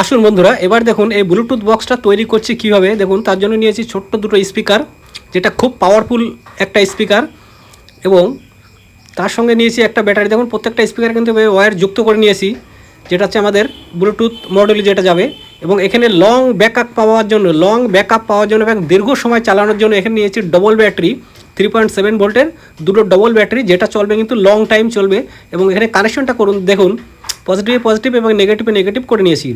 আসুন বন্ধুরা, এবার দেখুন এই ব্লুটুথ বক্সটা তৈরি করছি কীভাবে। দেখুন, তার জন্য নিয়েছি ছোট্ট দুটো স্পিকার, যেটা খুব পাওয়ারফুল একটা স্পিকার, এবং তার সঙ্গে নিয়েছি একটা ব্যাটারি। দেখুন, প্রত্যেকটা স্পিকার কিন্তু ওয়্যার যুক্ত করে নিয়েছি, যেটা হচ্ছে আমাদের ব্লুটুথ মডেলে যেটা যাবে। এবং এখানে লং ব্যাকআপ পাওয়ার জন্য এবং দীর্ঘ সময় চালানোর জন্য এখানে নিয়েছি ডবল ব্যাটারি, 3.7 ভোল্টের দুটো ডবল ব্যাটারি, যেটা চলবে কিন্তু লং টাইম চলবে। এবং এখানে কানেকশনটা করুন, দেখুন পজিটিভে পজিটিভ এবং নেগেটিভে নেগেটিভ করে নিয়েছি।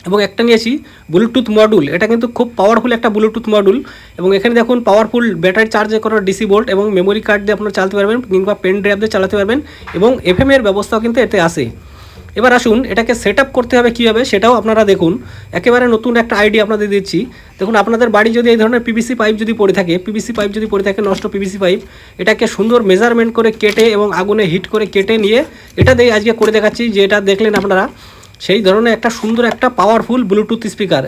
এবং একটা নিয়েছি ব্লুটুথ মডুল, এটা কিন্তু খুব পাওয়ারফুল একটা ব্লুটুথ মডুল। এবং এখানে দেখুন পাওয়ারফুল ব্যাটারি চার্জ করা ডিসি বোল্ট, এবং মেমোরি কার্ড দিয়ে আপনারা চালাতে পারবেন কিংবা পেন ড্রাইভ দিয়ে চালাতে পারবেন, এবং এফএমের ব্যবস্থাও কিন্তু এতে আসে। এবার আসুন এটাকে সেট আপ করতে হবে কীভাবে, সেটাও আপনারা দেখুন। একেবারে নতুন একটা আইডিয়া আপনাদের দিচ্ছি। দেখুন, আপনাদের বাড়ি যদি এই ধরনের পিভিসি পাইপ যদি পড়ে থাকে, নষ্ট পিভিসি পাইপ, এটাকে সুন্দর মেজারমেন্ট করে কেটে এবং আগুনে হিট করে কেটে নিয়ে এটা দিয়ে আজকে করে দেখাচ্ছি, যে এটা দেখলেন আপনারা সেই ধরনের একটা সুন্দর একটা powerful Bluetooth speaker.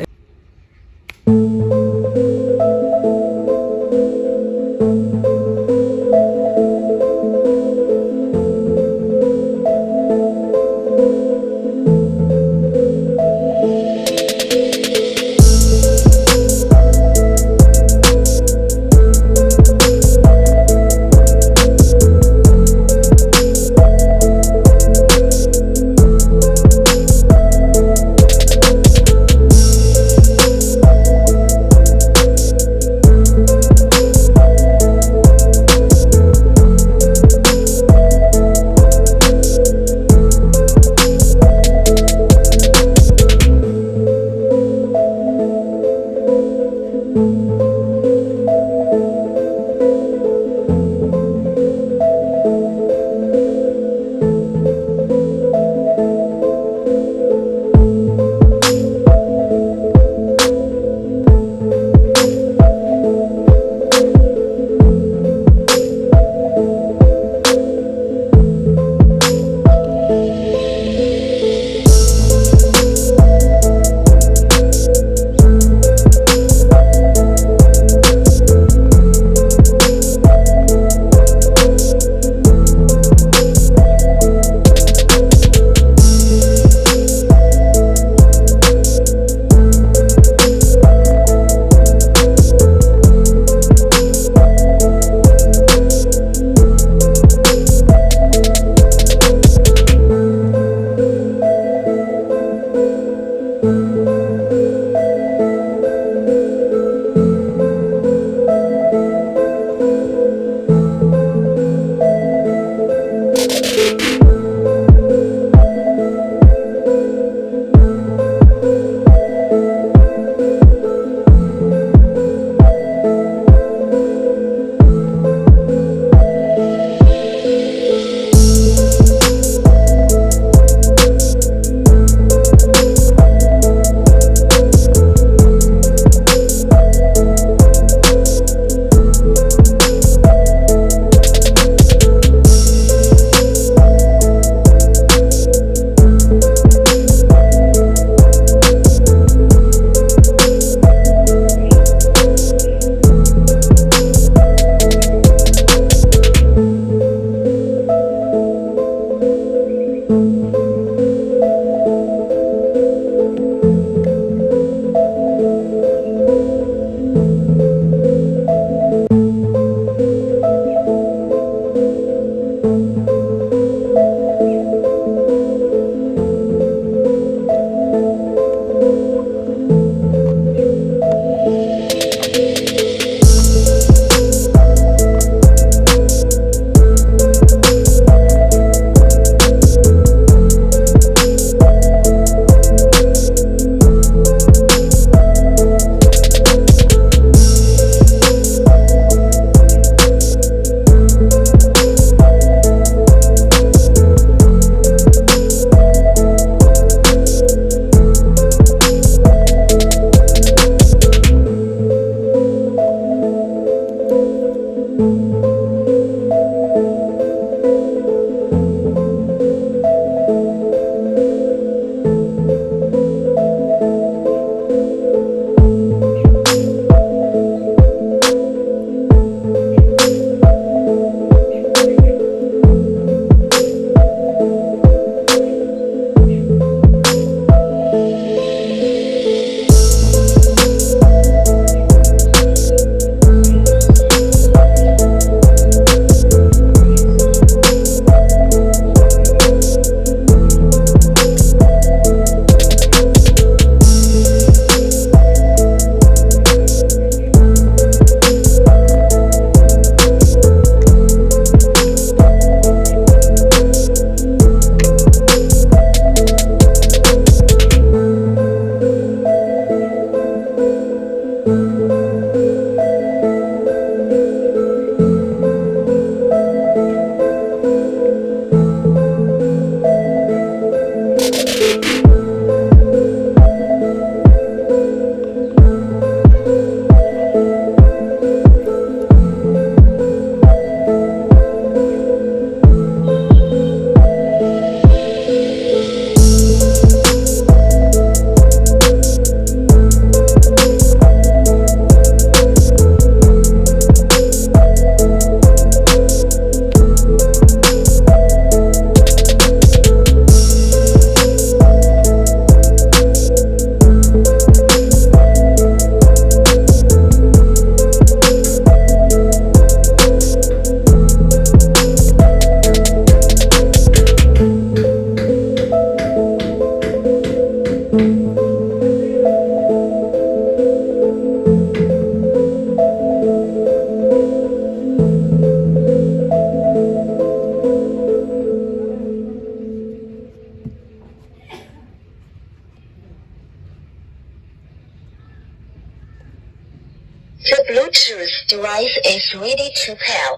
Bluetooth device is ready to pair.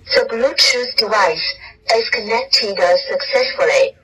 The Bluetooth device is connected successfully.